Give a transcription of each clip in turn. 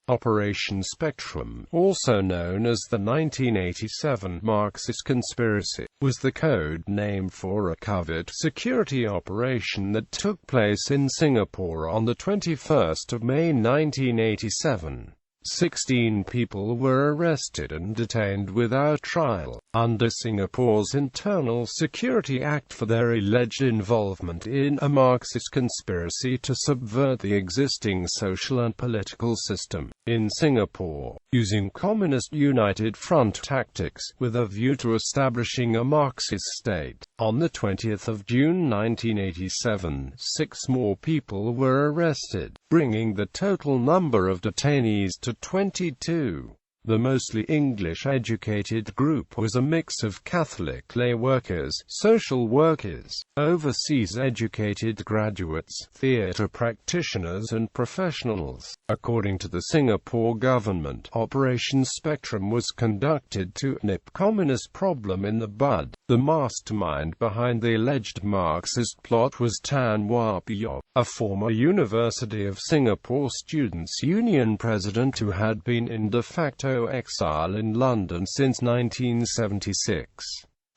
Operation Spectrum, also known as the 1987 Marxist Conspiracy, was the code name for a covert security operation that took place in Singapore on the 21st of May 1987. 16 people were arrested and detained without trial, under Singapore's Internal Security Act for their alleged involvement in a Marxist conspiracy to subvert the existing social and political system in Singapore, using Communist United Front tactics, with a view to establishing a Marxist state. On the 20th of June 1987, 6 more people were arrested, bringing the total number of detainees to 22. The mostly English-educated group was a mix of Catholic lay workers, social workers, overseas-educated graduates, theatre practitioners and professionals. According to the Singapore government, Operation Spectrum was conducted to nip communist problem in the bud. The mastermind behind the alleged Marxist plot was Tan Wah Piop, a former University of Singapore Students' Union president who had been in de facto exile in London since 1976.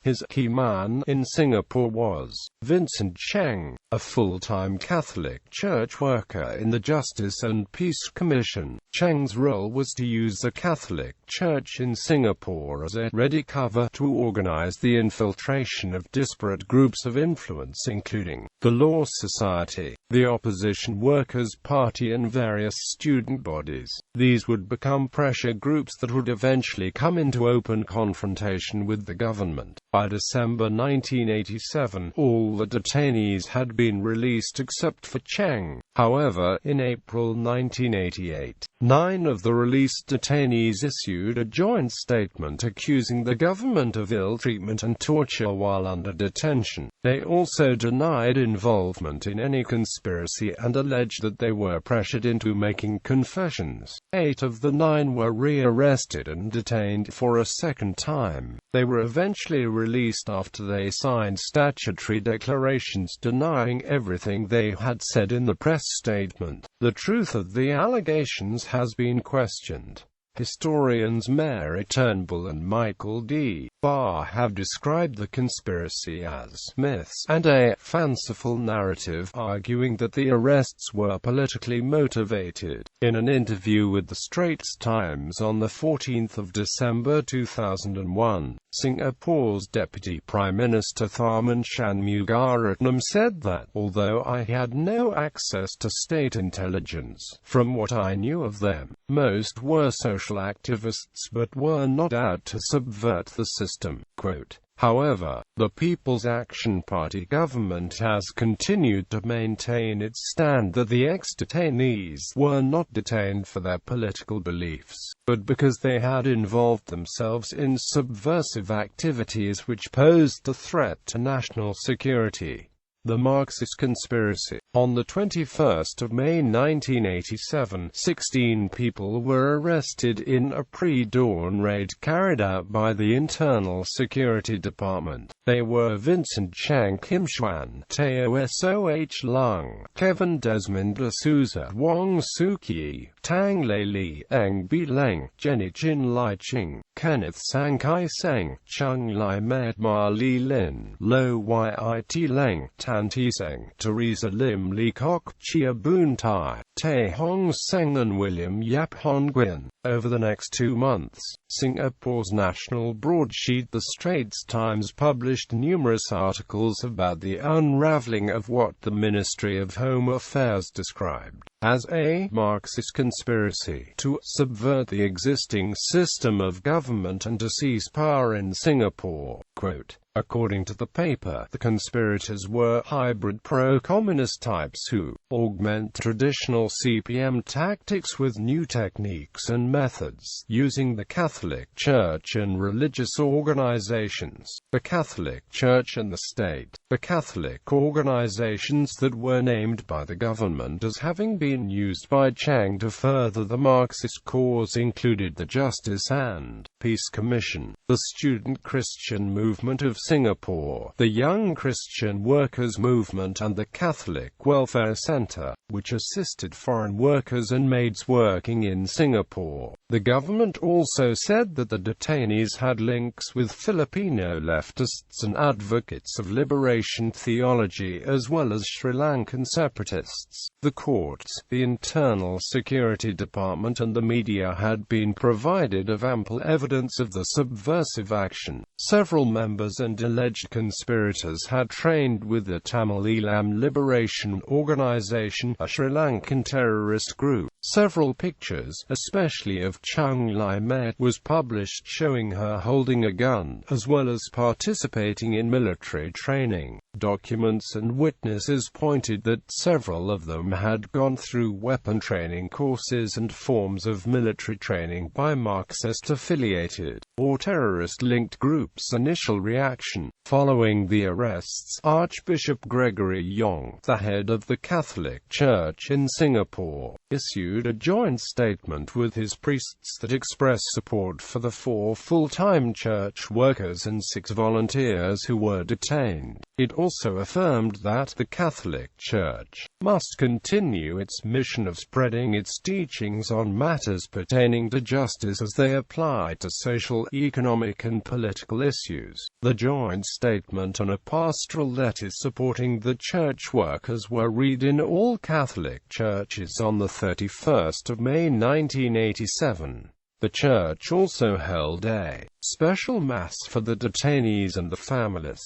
His key man in Singapore was Vincent Cheng, a full-time Catholic church worker in the Justice and Peace Commission. Cheng's role was to use the Catholic Church in Singapore as a ready cover to organize the infiltration of disparate groups of influence including the Law Society, the Opposition Workers' Party and various student bodies. These would become pressure groups that would eventually come into open confrontation with the government. By December 1987, all the detainees had been released except for Cheng. However, in April 1988, 9 of the released detainees issued a joint statement accusing the government of ill treatment and torture while under detention. They also denied involvement in any conspiracy and alleged that they were pressured into making confessions. 8 of the 9 were re-arrested and detained for a second time. They were eventually released after they signed statutory declarations denying everything they had said in the press statement. The truth of the allegations has been questioned. Historians Mary Turnbull and Michael D. Barr have described the conspiracy as myths and a fanciful narrative, arguing that the arrests were politically motivated. In an interview with the Straits Times on the 14th of December 2001, Singapore's Deputy Prime Minister Tharman Shanmugaratnam said that, although I had no access to state intelligence, from what I knew of them, most were social activists but were not out to subvert the system. Quote, however, the People's Action Party government has continued to maintain its stand that the ex-detainees were not detained for their political beliefs, but because they had involved themselves in subversive activities which posed a threat to national security. The Marxist Conspiracy. On the 21st of May 1987, 16 people were arrested in a pre-dawn raid carried out by the Internal Security Department. They were Vincent Chang, Kim Xuan, Teo Soh Lung, Kevin Desmond D'Souza, Wong Suki, Tang Lei Li, Eng Bi Leng, Jenny Chin Lai Ching, Kenneth Sang Kai Seng, Chung Lai Med Ma Li Lin, Lo Yit Leng, Tan Ti Seng, Teresa Lim Lee Kok, Chia Boon Tai, Tae Hong Seng and William Yap Hon Nguyen. Over the next 2 months, Singapore's national broadsheet The Straits Times published numerous articles about the unraveling of what the Ministry of Home Affairs described as a Marxist conspiracy to subvert the existing system of government and to seize power in Singapore. Quote, according to the paper, the conspirators were hybrid pro-communist types who augment traditional CPM tactics with new techniques and methods, using the Catholic Church and religious organizations, the Catholic Church and the state. The Catholic organizations that were named by the government as having been used by Chang to further the Marxist cause included the Justice and Peace Commission, the Student Christian Movement of Singapore, the Young Christian Workers Movement and the Catholic Welfare Centre, which assisted foreign workers and maids working in Singapore. The government also said that the detainees had links with Filipino leftists and advocates of liberation theology as well as Sri Lankan separatists. The courts, the Internal Security Department and the media had been provided of ample evidence of the subversive action. Several members and alleged conspirators had trained with the Tamil Eelam Liberation Organization, a Sri Lankan terrorist group. Several pictures, especially of Chung Lai Met, was published showing her holding a gun, as well as participating in military training. Documents and witnesses pointed that several of them had gone through weapon training courses and forms of military training by Marxist-affiliated or terrorist-linked groups. Initial reaction. Following the arrests, Archbishop Gregory Yong, the head of the Catholic Church in Singapore, issued a joint statement with his priests that expressed support for the 4 full-time church workers and 6 volunteers who were detained. It also affirmed that the Catholic Church must continue its mission of spreading its teachings on matters pertaining to justice as they apply to social, economic and political issues. The joint statement and a pastoral letter supporting the church workers were read in all Catholic churches on the 31st of May 1987. The church also held a special mass for the detainees and the families.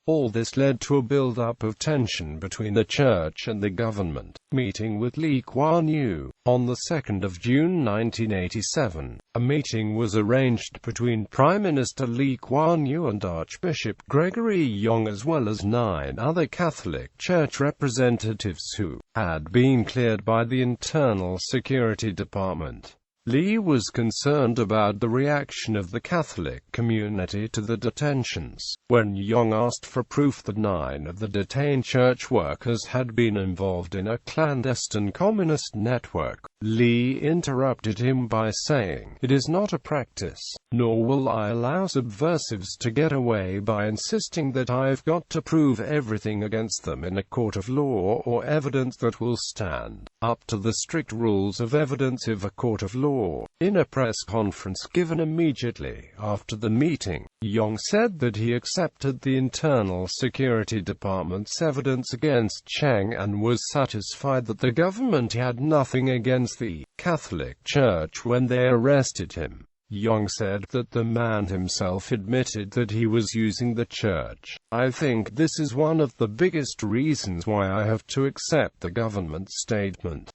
All this led to a build-up of tension between the church and the government. Meeting with Lee Kuan Yew. On the 2nd of June 1987, a meeting was arranged between Prime Minister Lee Kuan Yew and Archbishop Gregory Yong as well as 9 other Catholic Church representatives who had been cleared by the Internal Security Department. Lee was concerned about the reaction of the Catholic community to the detentions. When Yong asked for proof that 9 of the detained church workers had been involved in a clandestine communist network, Lee interrupted him by saying, "It is not a practice, nor will I allow subversives to get away by insisting that I've got to prove everything against them in a court of law or evidence that will stand up to the strict rules of evidence of a court of law." In a press conference given immediately after the meeting, Yong said that he accepted the Internal Security Department's evidence against Chang and was satisfied that the government had nothing against the Catholic Church when they arrested him. Yong said that the man himself admitted that he was using the church. "I think this is one of the biggest reasons why I have to accept the government statement."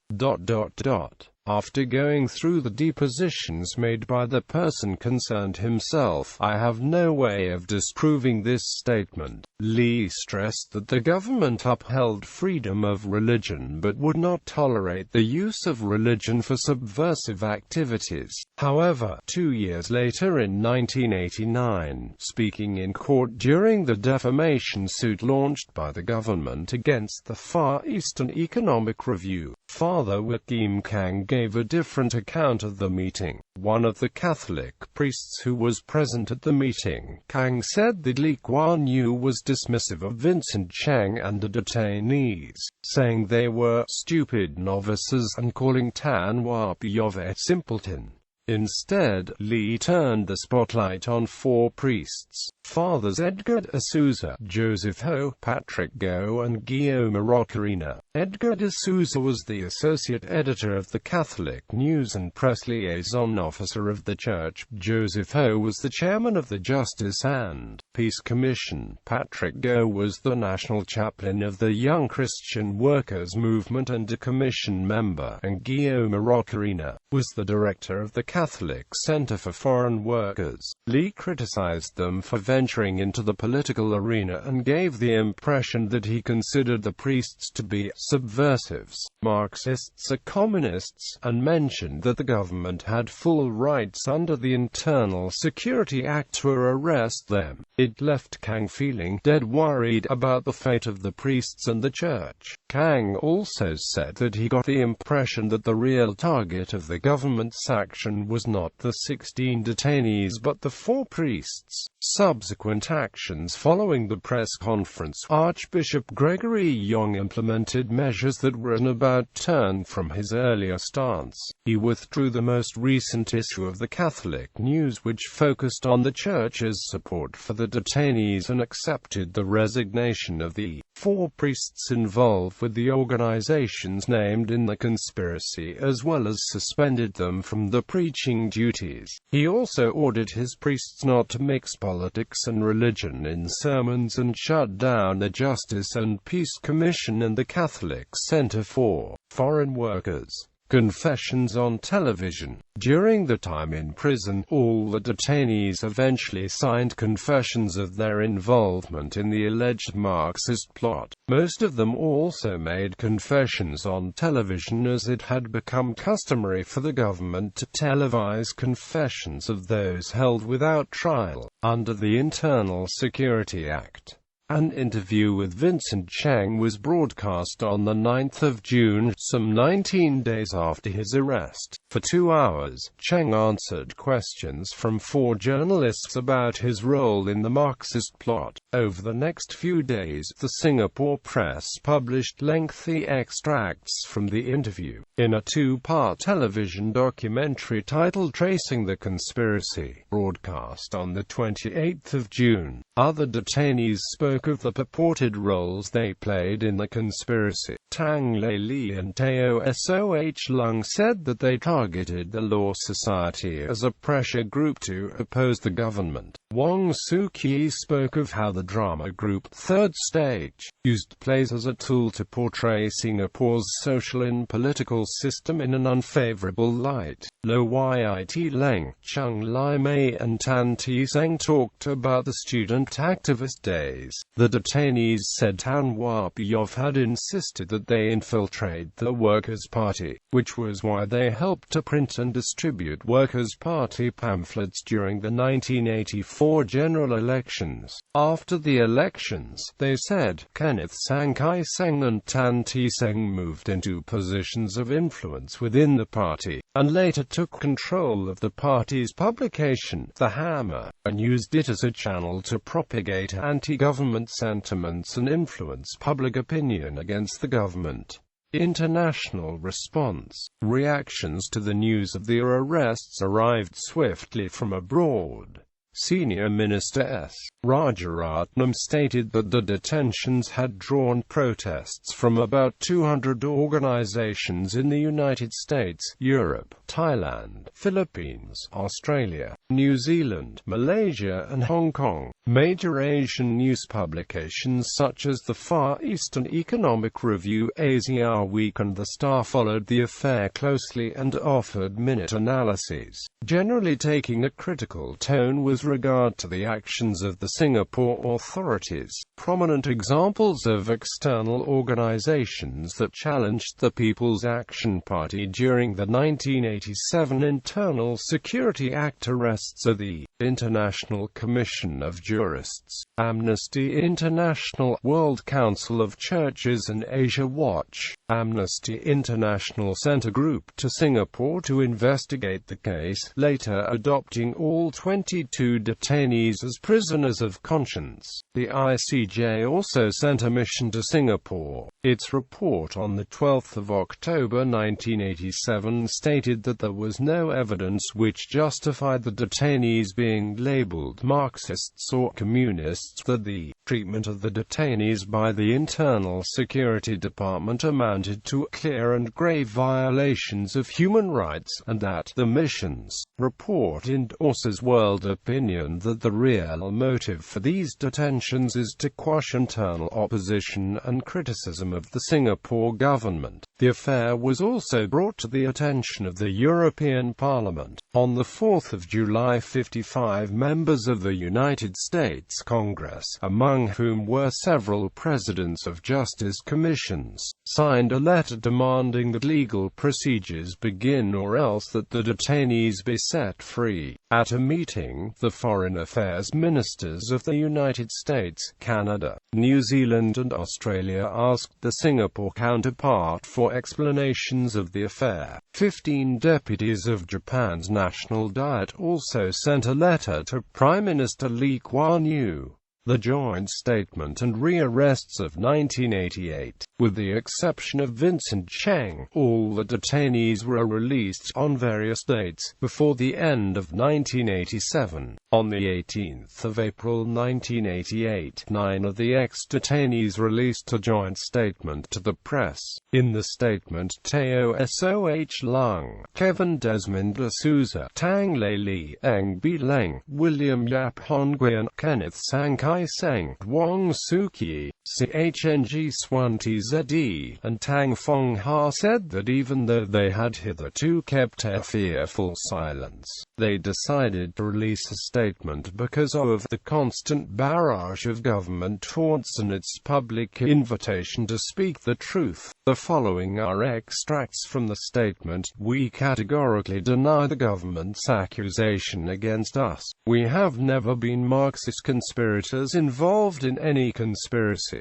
After going through the depositions made by the person concerned himself, I have no way of disproving this statement. Lee stressed that the government upheld freedom of religion but would not tolerate the use of religion for subversive activities. However, 2 years later in 1989, speaking in court during the defamation suit launched by the government against the Far Eastern Economic Review, Father Joachim Kang gave a different account of the meeting. One of the Catholic priests who was present at the meeting, Kang, said that Lee Kuan Yew was dismissive of Vincent Chang and the detainees, saying they were stupid novices and calling Tan Wah Piov a simpleton. Instead, Lee turned the spotlight on 4 priests, Fathers Edgar D'Souza, Joseph Ho, Patrick Go and Guillaume Rocarina. Edgar D'Souza was the associate editor of the Catholic News and press liaison officer of the Church. Joseph Ho was the chairman of the Justice and Peace Commission. Patrick Go was the national chaplain of the Young Christian Workers Movement and a commission member, and Guillaume Rocarina was the director of the Catholic Center for Foreign Workers. Lee criticized them for venturing into the political arena and gave the impression that he considered the priests to be subversives, Marxists or communists, and mentioned that the government had full rights under the Internal Security Act to arrest them. It left Kang feeling dead worried about the fate of the priests and the church. Kang also said that he got the impression that the real target of the government's action was not the 16 detainees but the 4 priests. Subsequent actions following the press conference, Archbishop Gregory Yong implemented measures that were an about-turn from his earlier stance. He withdrew the most recent issue of the Catholic News, which focused on the Church's support for the detainees, and accepted the resignation of the 4 priests involved with the organizations named in the conspiracy, as well as suspended them from the preaching duties. He also ordered his priests not to mix politics and religion in sermons and shut down the Justice and Peace Commission and the Catholic Center for Foreign Workers. Confessions on television. During the time in prison, all the detainees eventually signed confessions of their involvement in the alleged Marxist plot. Most of them also made confessions on television, as it had become customary for the government to televise confessions of those held without trial, under the Internal Security Act. An interview with Vincent Chang was broadcast on the 9th of June, some 19 days after his arrest. For 2 hours, Chang answered questions from 4 journalists about his role in the Marxist plot. Over the next few days, the Singapore press published lengthy extracts from the interview, in a 2-part television documentary titled Tracing the Conspiracy, broadcast on the 28th of June. Other detainees spoke of the purported roles they played in the conspiracy. Tang Lei Li and Teo Soh Lung said that they targeted the Law Society as a pressure group to oppose the government. Wong Soo Ki spoke of how the drama group Third Stage used plays as a tool to portray Singapore's social and political system in an unfavorable light. Lo Yit Leng, Chung Lai Mei and Tan T Seng talked about the student activist days. The detainees said Tan Wah Piyov had insisted that they infiltrate the Workers' Party, which was why they helped to print and distribute Workers' Party pamphlets during the 1984 general elections. After the elections, they said, Kenneth Sang Kai Seng and Tan T Seng moved into positions of influence within the party, and later took control of the party's publication, The Hammer, and used it as a channel to propagate anti-government sentiments and influence public opinion against the government. International response. Reactions to the news of their arrests arrived swiftly from abroad. Senior Minister S. Rajaratnam stated that the detentions had drawn protests from about 200 organizations in the United States, Europe, Thailand, Philippines, Australia, New Zealand, Malaysia and Hong Kong. Major Asian news publications such as the Far Eastern Economic Review, Asia Week and The Star followed the affair closely and offered minute analyses, generally taking a critical tone with regard to the actions of the Singapore authorities. Prominent examples of external organizations that challenged the People's Action Party during the 1987 Internal Security Act arrests are the International Commission of Jurists, Amnesty International, World Council of Churches and Asia Watch. Amnesty International sent a group to Singapore to investigate the case, later adopting all 22 detainees as prisoners of conscience. The ICJ also sent a mission to Singapore. Its report on the 12th of October 1987 stated that there was no evidence which justified the detainees being labeled Marxists or communists, that the treatment of the detainees by the Internal Security Department amounted to clear and grave violations of human rights, and that the mission's report endorses world opinion that the real motive for these detentions is to quash internal opposition and criticism of the Singapore government. The affair was also brought to the attention of the European Parliament. On the 4th of July, 55 members of the United States Congress, among whom were several presidents of justice commissions, signed a letter demanding that legal procedures begin or else that the detainees be set free. At a meeting, the the foreign affairs ministers of the United States, Canada, New Zealand and Australia asked the Singapore counterpart for explanations of the affair. 15 deputies of Japan's National Diet also sent a letter to Prime Minister Lee Kuan Yew. The joint statement and rearrests of 1988, with the exception of Vincent Cheng, all the detainees were released on various dates before the end of 1987. On the 18th of April 1988, 9 of the ex-detainees released a joint statement to the press. In the statement, Teo Soh Lung, Kevin Desmond D'Souza, Tang Lei Li, Eng Bi Leng, William Yap Hongguan, Kenneth Sang Kai Seng, Wang Suki, Chng Swan Tzd, and Tang Fong Ha said that even though they had hitherto kept a fearful silence, they decided to release a statement because of the constant barrage of government taunts and its public invitation to speak the truth. The following are extracts from the statement. We categorically deny the government's accusation against us. We have never been Marxist conspirators involved in any conspiracy.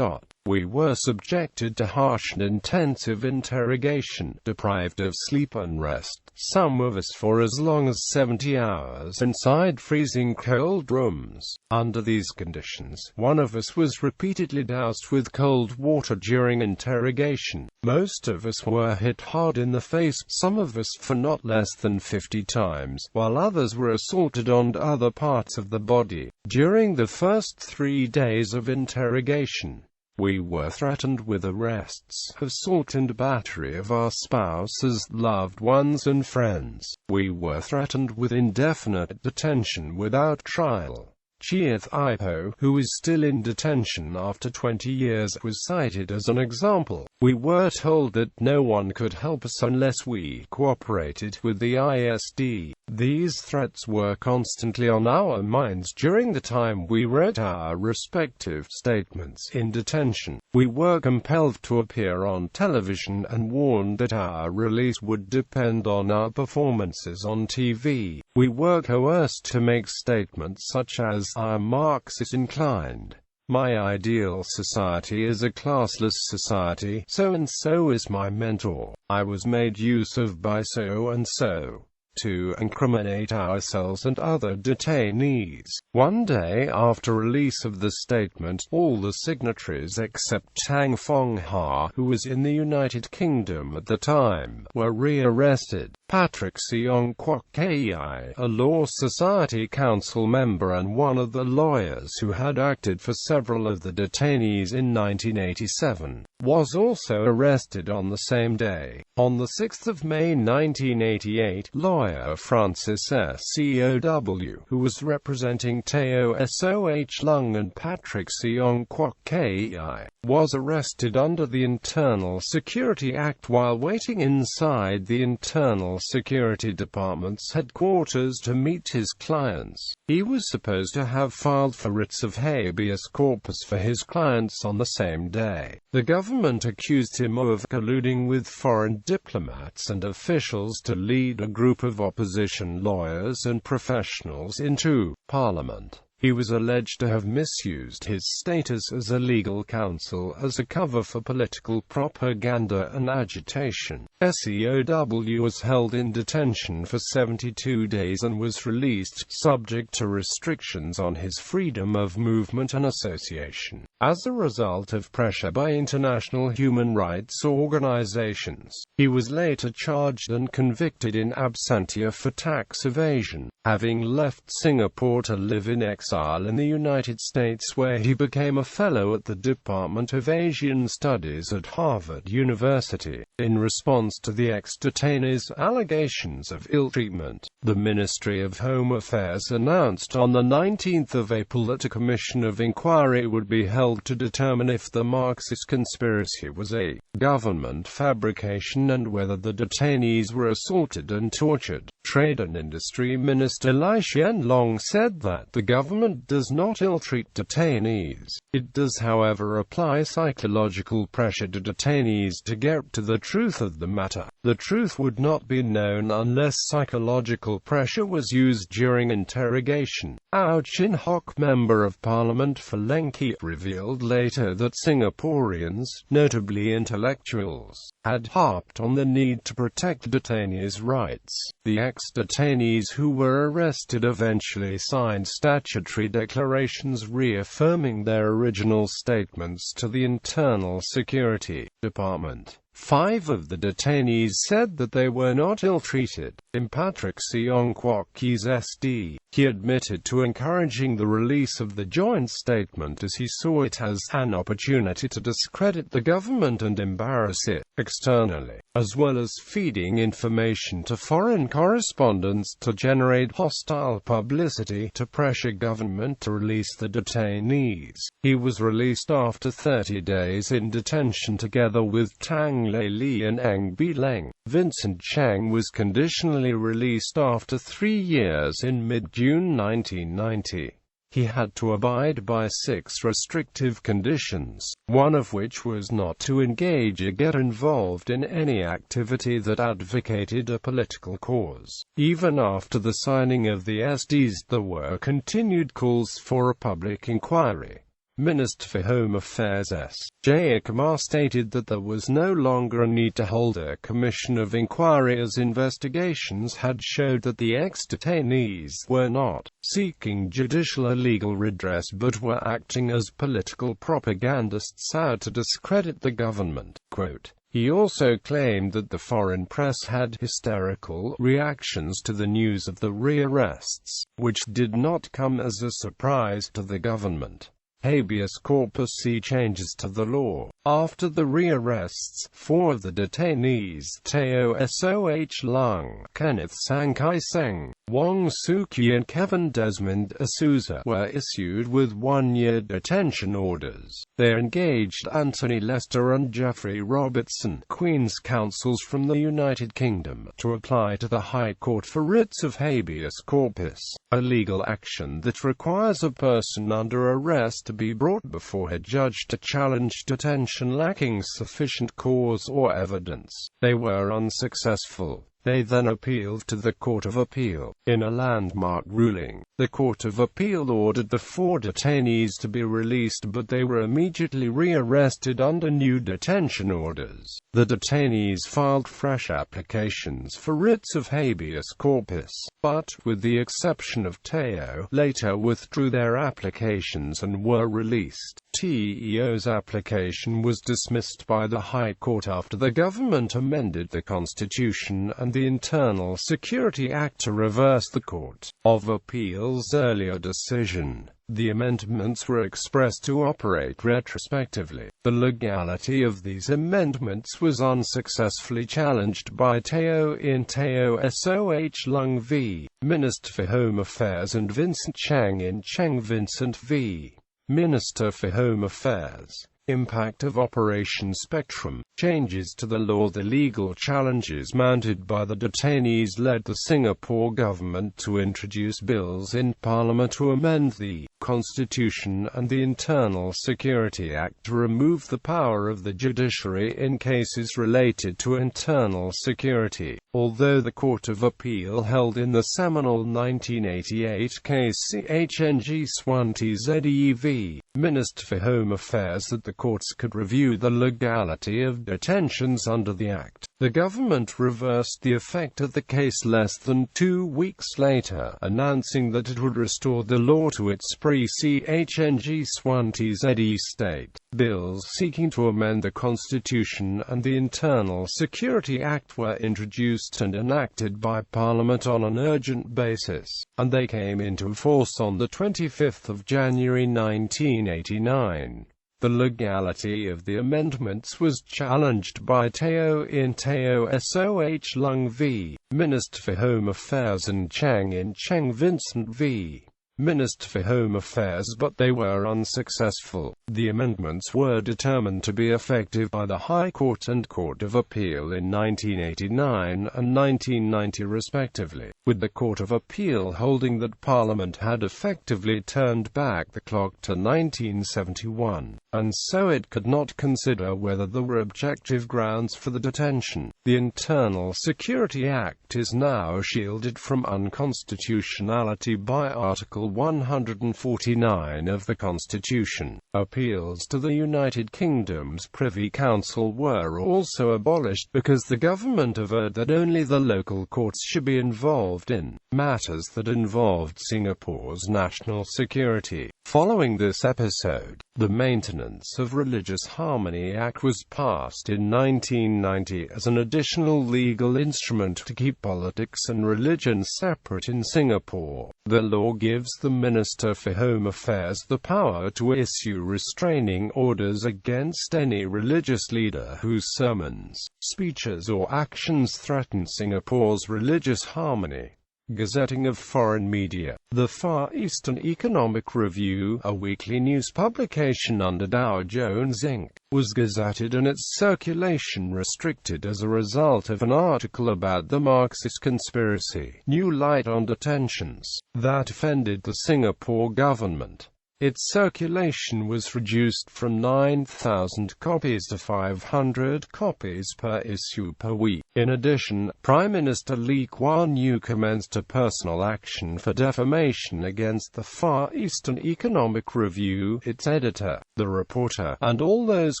We were subjected to harsh and intensive interrogation, deprived of sleep and rest, some of us for as long as 70 hours inside freezing cold rooms. Under these conditions, one of us was repeatedly doused with cold water during interrogation. Most of us were hit hard in the face, some of us for not less than 50 times, while others were assaulted on other parts of the body. During the first 3 days of interrogation, we were threatened with arrests, assault and battery of our spouses, loved ones and friends. We were threatened with indefinite detention without trial. Chieth Ipo, who is still in detention after 20 years, was cited as an example. We were told that no one could help us unless we cooperated with the ISD. These threats were constantly on our minds during the time we wrote our respective statements in detention. We were compelled to appear on television and warned that our release would depend on our performances on TV. We were coerced to make statements such as, "I am Marxist inclined. My ideal society is a classless society. So-and-so is my mentor. I was made use of by so-and-so," to incriminate ourselves and other detainees. One day after release of the statement, all the signatories except Tang Fong Ha, who was in the United Kingdom at the time, were rearrested. Patrick Seong Kwok Kei, a Law Society Council member and one of the lawyers who had acted for several of the detainees in 1987, was also arrested on the same day. On the 6th of May 1988, lawyer Francis Seow, who was representing Teo Soh Lung and Patrick Seong Kwok Kei, was arrested under the Internal Security Act while waiting inside the Internal Security Department's headquarters to meet his clients. He was supposed to have filed for writs of habeas corpus for his clients on the same day. The government accused him of colluding with foreign diplomats and officials to lead a group of opposition lawyers and professionals into Parliament. He was alleged to have misused his status as a legal counsel as a cover for political propaganda and agitation. Seow was held in detention for 72 days and was released, subject to restrictions on his freedom of movement and association, as a result of pressure by international human rights organizations. He was later charged and convicted in absentia for tax evasion, having left Singapore to live in exile in the United States, where he became a fellow at the Department of Asian Studies at Harvard University. In response to the ex-detainees' allegations of ill treatment, the Ministry of Home Affairs announced on the 19th of April that a commission of inquiry would be held to determine if the Marxist conspiracy was a government fabrication and whether the detainees were assaulted and tortured. Trade and Industry Minister Lai Xianlong said that the government does not ill-treat detainees. It does, however, apply psychological pressure to detainees to get to the truth of the matter. The truth would not be known unless psychological pressure was used during interrogation. Ow Chin Hock, Member of Parliament for Lengkee, revealed later that Singaporeans, notably intellectuals, had harped on the need to protect detainees' rights. The ex-detainees who were arrested eventually signed statutory declarations reaffirming their original statements to the Internal Security Department. 5 of the detainees said that they were not ill-treated. In Patrick Seong Kwok Kee's SD, he admitted to encouraging the release of the joint statement as he saw it as an opportunity to discredit the government and embarrass it externally, as well as feeding information to foreign correspondents to generate hostile publicity to pressure government to release the detainees. He was released after 30 days in detention together with Tang Lei Li and Ng Bi Leng. Vincent Chang was conditionally released after 3 years in mid-June 1990. He had to abide by 6 restrictive conditions, one of which was not to engage or get involved in any activity that advocated a political cause. Even after the signing of the SDs, there were continued calls for a public inquiry. Minister for Home Affairs S. Jayakumar stated that there was no longer a need to hold a commission of inquiry as investigations had showed that the ex-detainees were not seeking judicial or legal redress but were acting as political propagandists out to discredit the government. Quote, he also claimed that the foreign press had hysterical reactions to the news of the rearrests, which did not come as a surprise to the government. Habeas corpus changes to the law. After the rearrests, 4 of the detainees, Teo Soh Lung, Kenneth Sang Kai Seng, Wong Soo Kyi and Kevin Desmond D'Souza, were issued with 1-year detention orders. They engaged Anthony Lester and Jeffrey Robertson, Queen's counsels from the United Kingdom, to apply to the High Court for writs of habeas corpus, a legal action that requires a person under arrest to be brought before a judge to challenge detention lacking sufficient cause or evidence. They were unsuccessful. They then appealed to the Court of Appeal. In a landmark ruling, the Court of Appeal ordered the 4 detainees to be released, but they were immediately rearrested under new detention orders. The detainees filed fresh applications for writs of habeas corpus, but, with the exception of Teo, later withdrew their applications and were released. Teo's application was dismissed by the High Court after the government amended the Constitution and the Internal Security Act to reverse the Court of Appeal's earlier decision. The amendments were expressed to operate retrospectively. The legality of these amendments was unsuccessfully challenged by Teo in Teo Soh Lung v. Minister for Home Affairs and Vincent Chang in Chang Vincent v. Minister for Home Affairs. Impact of Operation Spectrum. Changes to the law. The legal challenges mounted by the detainees led the Singapore government to introduce bills in Parliament to amend the Constitution and the Internal Security Act to remove the power of the judiciary in cases related to internal security. Although the Court of Appeal held in the seminal 1988 case CHNG Swanty ZEV, Minister for Home Affairs, that the courts could review the legality of detentions under the Act, the government reversed the effect of the case less than 2 weeks later, announcing that it would restore the law to its pre-CHNG Swanty ZE state. Bills seeking to amend the Constitution and the Internal Security Act were introduced and enacted by Parliament on an urgent basis, and they came into force on the 25th of January 1989. The legality of the amendments was challenged by Teo in Teo Soh Lung v. Minister for Home Affairs and Chang in Chang Vincent v. Minister for Home Affairs, but they were unsuccessful. The amendments were determined to be effective by the High Court and Court of Appeal in 1989 and 1990 respectively, with the Court of Appeal holding that Parliament had effectively turned back the clock to 1971, and so it could not consider whether there were objective grounds for the detention. The Internal Security Act is now shielded from unconstitutionality by Article 149 of the Constitution. Appeals to the United Kingdom's Privy Council were also abolished because the government averred that only the local courts should be involved in matters that involved Singapore's national security. Following this episode, the Maintenance of Religious Harmony Act was passed in 1990 as an additional legal instrument to keep politics and religion separate in Singapore. The law gives the Minister for Home Affairs the power to issue restraining orders against any religious leader whose sermons, speeches or actions threaten Singapore's religious harmony. Gazetting of foreign media. The Far Eastern Economic Review, a weekly news publication under Dow Jones Inc., was gazetted and its circulation restricted as a result of an article about the Marxist Conspiracy, New Light on Detentions, that offended the Singapore government. Its circulation was reduced from 9,000 copies to 500 copies per issue per week. In addition, Prime Minister Lee Kuan Yew commenced a personal action for defamation against the Far Eastern Economic Review, its editor, the reporter, and all those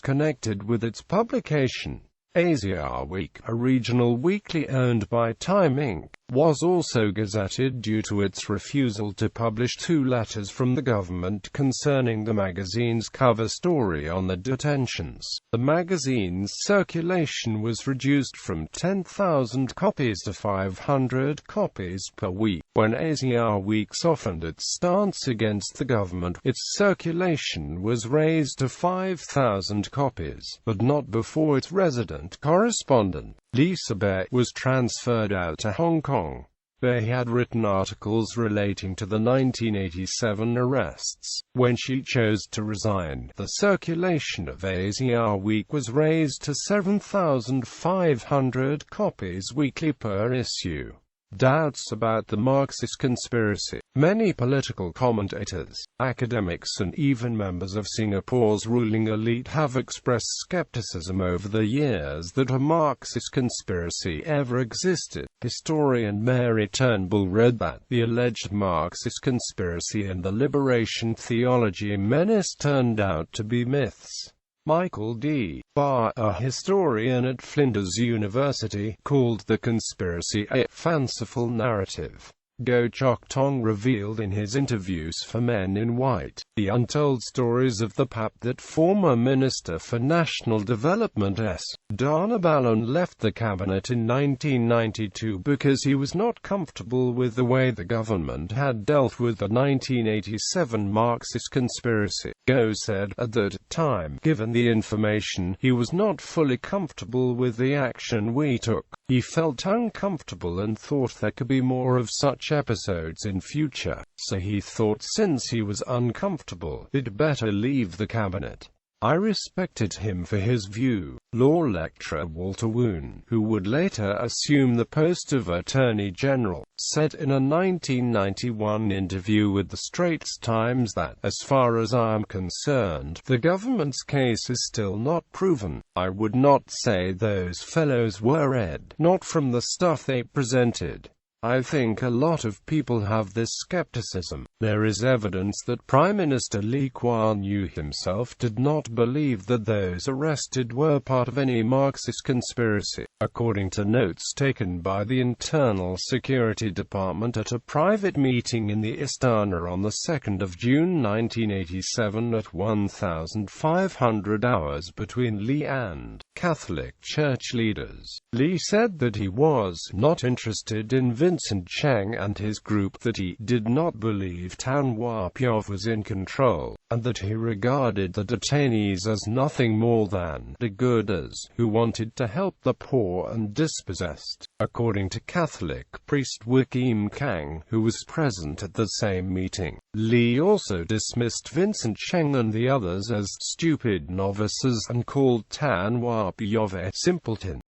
connected with its publication. Asia Week, a regional weekly owned by Time Inc., was also gazetted due to its refusal to publish 2 letters from the government concerning the magazine's cover story on the detentions. The magazine's circulation was reduced from 10,000 copies to 500 copies per week. When Asia Week softened its stance against the government, its circulation was raised to 5,000 copies, but not before its resident correspondent, Lisa Bay, was transferred out to Hong Kong. Bay had written articles relating to the 1987 arrests. When she chose to resign, the circulation of Asia Week was raised to 7,500 copies weekly per issue. Doubts about the Marxist conspiracy. Many political commentators, academics and even members of Singapore's ruling elite have expressed skepticism over the years that a Marxist conspiracy ever existed. Historian Mary Turnbull wrote that the alleged Marxist conspiracy and the liberation theology menace turned out to be myths. Michael D. Barr, a historian at Flinders University, called the conspiracy a fanciful narrative. Goh Chok Tong revealed in his Interviews for Men in White, the untold stories of the pap that former Minister for National Development S. Dana Balon left the cabinet in 1992 because he was not comfortable with the way the government had dealt with the 1987 Marxist conspiracy. Goh said, at that time, given the information, he was not fully comfortable with the action we took. He felt uncomfortable and thought there could be more of such episodes in future, so he thought since he was uncomfortable, he'd better leave the cabinet. I respected him for his view. Law lecturer Walter Woon, who would later assume the post of Attorney General, said in a 1991 interview with the Straits Times that, as far as I am concerned, the government's case is still not proven. I would not say those fellows were read, not from the stuff they presented. I think a lot of people have this skepticism. There is evidence that Prime Minister Lee Kuan Yew himself did not believe that those arrested were part of any Marxist conspiracy, according to notes taken by the Internal Security Department at a private meeting in the Istana on the 2nd of June 1987 at 1,500 hours between Lee and Catholic Church leaders. Lee said that he was not interested in Vincent Cheng and his group that he did not believe Tan Hua Piao was in control, and that he regarded the detainees as nothing more than do-gooders who wanted to help the poor and dispossessed, according to Catholic priest Wickham Kang, who was present at the same meeting. Li also dismissed Vincent Cheng and the others as stupid novices and called Tan Hua Piao a simpleton.